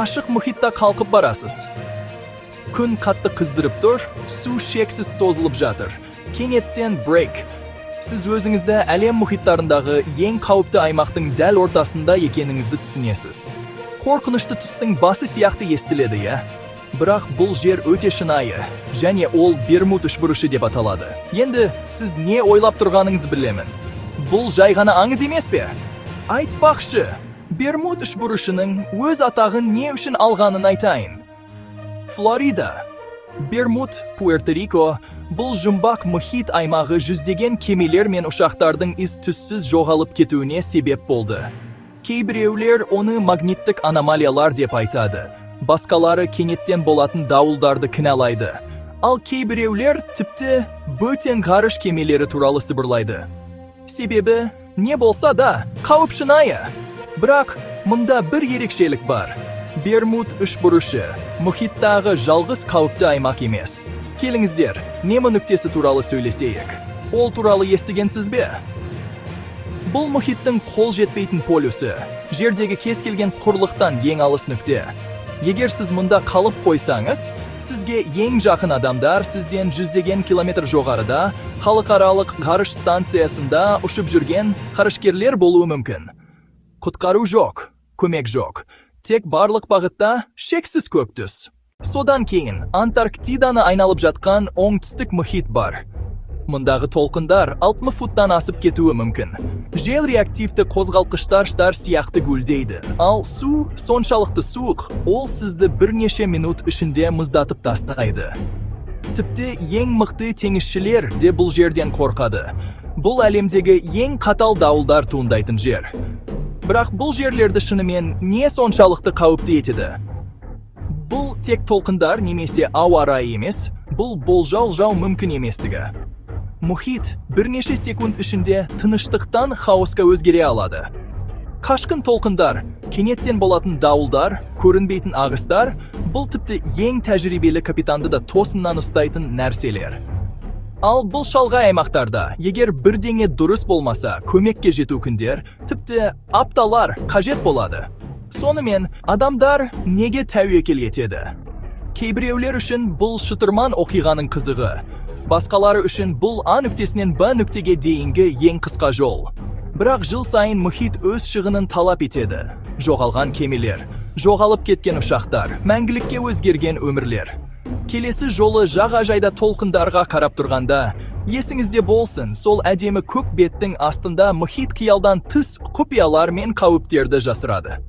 Ашық мұхитта қалқып барасыз. Күн қатты қыздырып тұр, су шексіз созылып жатыр. Кенеттен брейк. Сіз өзіңізді әлем мұхиттарындағы ең қауіпті аймақтың дәл ортасында екеніңізді түсінесіз. Қорқынышты түстің басы сияқты естіледі, иә? Бірақ бұл жер өте шынайы, және ол Бермуд үшбұрышы деп аталады. Енді сіз не ойлап тұрғаныңызды білемін. Бұл жай ғана аңыз емес пе? Айтпақшы, Бермуд үшбұрышының өз атағын не үшін алғанын айтайын. Флорида, Бермуд, Пуэрто-Рико, бұл жұмбақ мұхит аймағы жүздеген кемелер мен ұшақтардың із-түссіз жоғалып кетуіне себеп болды. Кейбіреулер оны магниттік аномалиялар деп айтады. Басқалары кенеттен болатын дауылдарды кінәлайды. Ал кейбіреулер тіпті бөтен ғарыш кемелері туралы сыбырлайды. Себебі не болса да қауіп шынайы. Бірақ мұнда бір ерекшелік бар. Бермуд үшбұрышы мұхиттағы жалғыз қауіпті аймақ емес. Келіңіздер, Немо нүктесі туралы сөйлесейік. Ол туралы естігенсіз бе? Бұл мұхиттың қол жетпейтін полюсы, жердегі кез келген құрлықтан ең алыс нүкте. Егер сіз мұнда қалып қойсаңыз, сізге ең жақын адамдар сізден жүздеген километр жоғарыда халықаралық ғарыш станциясында ұшып жүрген ғарышкерлер болуы мүмкін. Құтқару жоқ, көмек жоқ. Тек барлық бағытта шексіз көк түс. Содан кейін Антарктиданы айналып жатқан оңтүстік мұхит бар. Мұндағы толқындар 60 футтан асып кетуі мүмкін. Жел реактивті қозғалтқыштар сияқты гүлдейді. Ал су соншалықты суық, ол сізді бірнеше минут ішінде мұздатып тастайды. Тіпті ең мықты теңізшілер де бұл жерден қорқады. Бұл әлемдегі ең қатал дауылдар туындайтын жер. Бірақ бұл жерлерді шынымен не соншалықты қауіпті етеді? Бұл тек толқындар немесе ауа райы емес, бұл болжау мүмкін еместігі. Мұхит бірнеше секунд ішінде тыныштықтан хаосқа өзгере алады. Қашқын толқындар, кенеттен болатын дауылдар, көрінбейтін ағыстар, бұл тіпті ең тәжірибелі капитанды да тосыннан ұстайтын нәрселер. Ал бұл шалғай аймақтарда, егер бірдеңе дұрыс болмаса, көмекке жету күндер, тіпті апталар қажет болады. Сонымен, адамдар неге тәуекел етеді? Кейбіреулер үшін бұл шытырман оқиғаның қызығы. Басқалары үшін бұл А нүктесінен Б нүктеге дейінгі ең қысқа жол. Бірақ жыл сайын мұхит өз шығынын талап етеді. Жоғалған кемелер, жоғалып кеткен ұшақтар, мәңгілікке өзгерген өмірлер. Келесі жолы жағажайда толқындарға қарап тұрғанда, есіңізде болсын, сол әдемі көк беттің астында мұхит қиялдан тыс құпиялар мен қауіптерді жасырады.